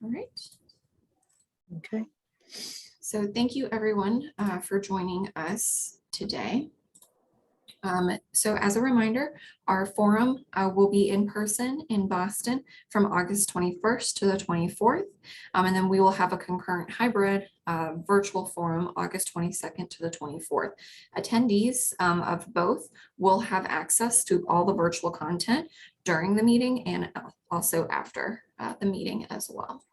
All right. Okay. So thank you everyone for joining us today. So as a reminder, our forum will be in person in Boston from August 21st to the 24th. And then we will have a concurrent hybrid virtual forum August 22nd to the 24th. Attendees of both will have access to all the virtual content during the meeting and also after the meeting as well.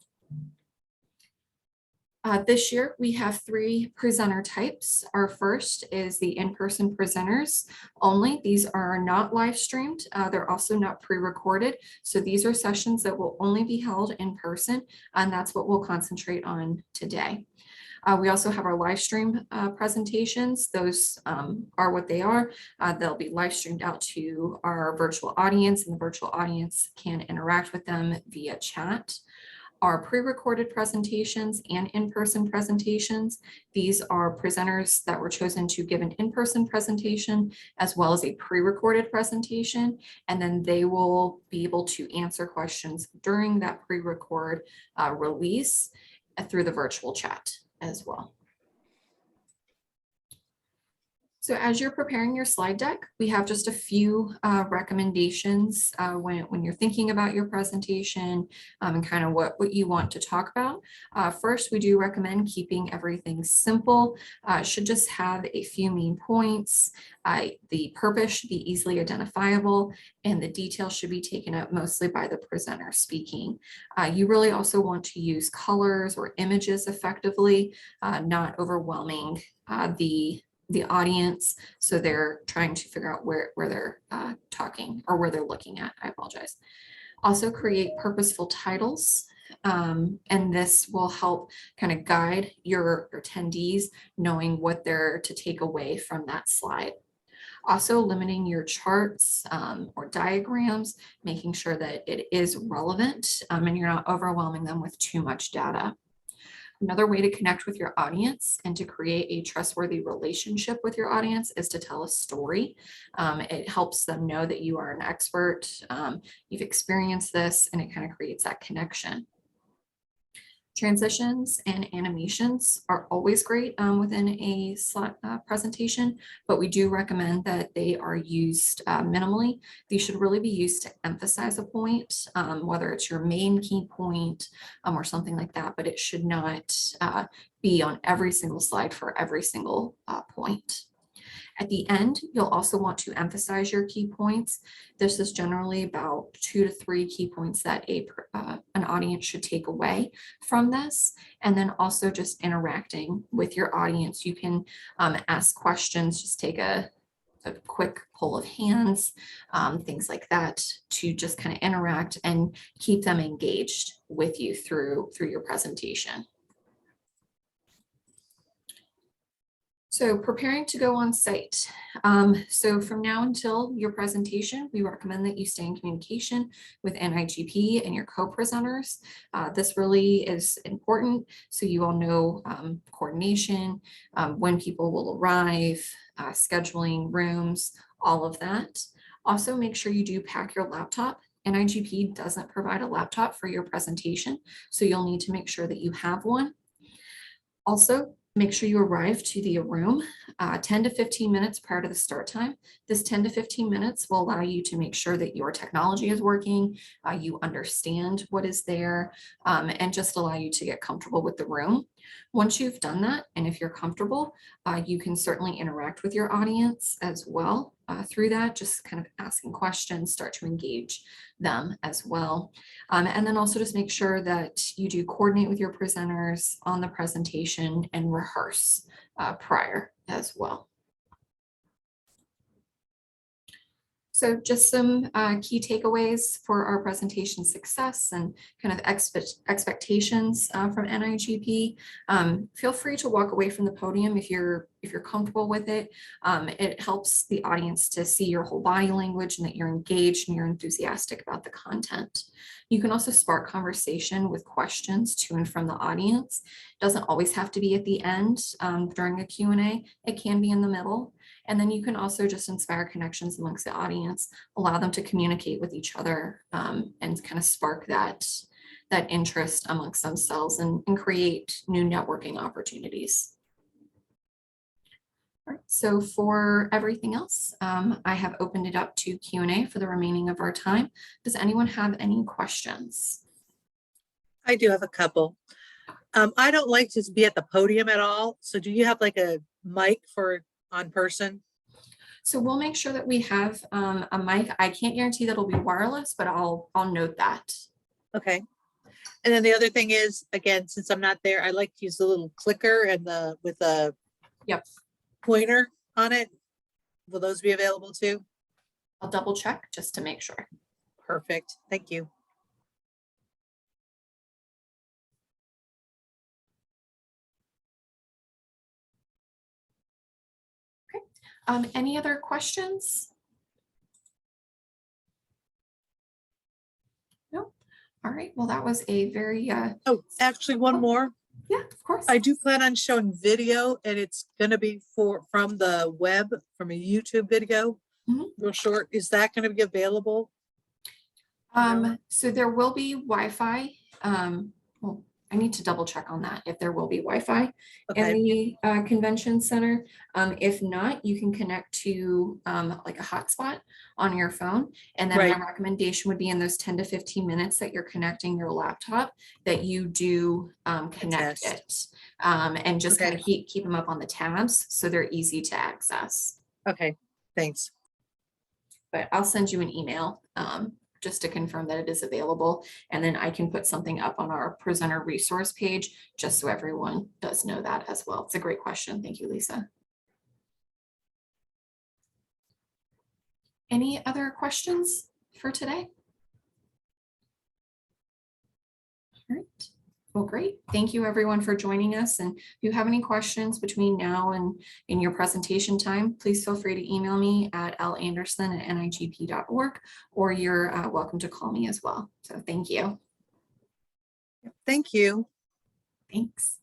This year, we have 3 presenter types. Our first is the in-person presenters only. These are not live streamed. They're also not pre-recorded. So these are sessions that will only be held in person, and that's what we'll concentrate on today. We also have our live stream presentations. Those are what they are. They'll be live streamed out to our virtual audience, and the virtual audience can interact with them via chat. Our pre-recorded presentations and in-person presentations. These are presenters that were chosen to give an in-person presentation as well as a pre-recorded presentation, and then they will be able to answer questions during that pre-record release through the virtual chat as well. So as you're preparing your slide deck, we have just a few recommendations when you're thinking about your presentation and kind of what you want to talk about. First, we do recommend keeping everything simple. Should just have a few main points. The purpose should be easily identifiable, and the details should be taken up mostly by the presenter speaking. You really also want to use colors or images effectively, not overwhelming the audience, so they're trying to figure out where they're talking or where they're looking at. I apologize. Also create purposeful titles, and this will help kind of guide your attendees knowing what they're to take away from that slide. Also limiting your charts or diagrams, making sure that it is relevant and you're not overwhelming them with too much data. Another way to connect with your audience and to create a trustworthy relationship with your audience is to tell a story. It helps them know that you are an expert, you've experienced this, and it kind of creates that connection. Transitions and animations are always great within a slide presentation, but we do recommend that they are used minimally. These should really be used to emphasize a point, whether it's your main key point or something like that, but it should not be on every single slide for every single point. At the end, you'll also want to emphasize your key points. This is generally about 2 to 3 key points that an audience should take away from this. And then also just interacting with your audience. You can ask questions, just take a quick poll of hands, things like that, to just kind of interact and keep them engaged with you through your presentation. So preparing to go on site. So from now until your presentation, we recommend that you stay in communication with NIGP and your co-presenters. This really is important, so you all know coordination, when people will arrive, scheduling rooms, all of that. Also, make sure you do pack your laptop. NIGP doesn't provide a laptop for your presentation, so you'll need to make sure that you have one. Also, make sure you arrive to the room 10 to 15 minutes prior to the start time. This 10 to 15 minutes will allow you to make sure that your technology is working, you understand what is there, and just allow you to get comfortable with the room. Once you've done that, and if you're comfortable, you can certainly interact with your audience as well through that, just kind of asking questions, start to engage them as well. And then also just make sure that you do coordinate with your presenters on the presentation and rehearse prior as well. So just some key takeaways for our presentation success and kind of expectations from NIGP. Feel free to walk away from the podium if you're comfortable with it. It helps the audience to see your whole body language and that you're engaged and you're enthusiastic about the content. You can also spark conversation with questions to and from the audience. It doesn't always have to be at the end during a Q&A. It can be in the middle. And then you can also just inspire connections amongst the audience, allow them to communicate with each other and kind of spark that that interest amongst themselves and create new networking opportunities. All right, so for everything else, I have opened it up to Q&A for the remaining of our time. Does anyone have any questions? I do have a couple. I don't like to be at the podium at all. So do you have like a mic for on person? So we'll make sure that we have a mic. I can't guarantee that it'll be wireless, but I'll note that. Okay. And then the other thing is, again, since I'm not there, I like to use the little clicker and with a Yep. pointer on it. Will those be available too? I'll double check just to make sure. Perfect. Thank you. Any other questions? No. All right. Well, that was a very Oh, actually one more. yeah, of course. I do plan on showing video, and it's going to be from the web, from a YouTube video, real short. Is that going to be available? So there will be Wi-Fi. Well, I need to double check on that if there will be Wi-Fi in the convention center. If not, you can connect to like a hotspot on your phone. And then my recommendation would be in those 10 to 15 minutes that you're connecting your laptop, that you do connect it and just kind of keep them up on the tabs so they're easy to access. Okay, thanks. But I'll send you an email just to confirm that it is available. And then I can put something up on our presenter resource page, just so everyone does know that as well. It's a great question. Thank you, Lisa. Any other questions for today? All right. Well, great. Thank you everyone for joining us. And if you have any questions between now and in your presentation time, please feel free to email me at landerson@nigp.org, or you're welcome to call me as well. So thank you. Thank you. Thanks.